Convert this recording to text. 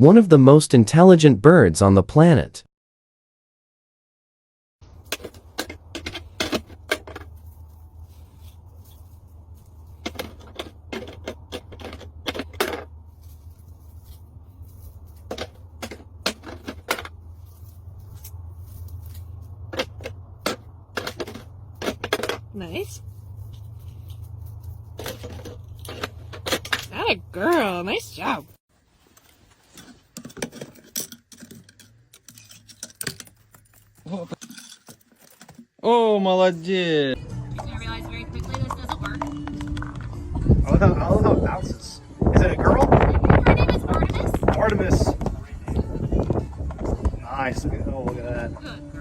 One of the most intelligent birds on the planet. Nice. Atta girl, nice job. Oh, молодец. I realized very quickly this doesn't work. I love how it bounces. Is it a girl? Her name is Artemis. Artemis. Nice. Oh, look at that. Good.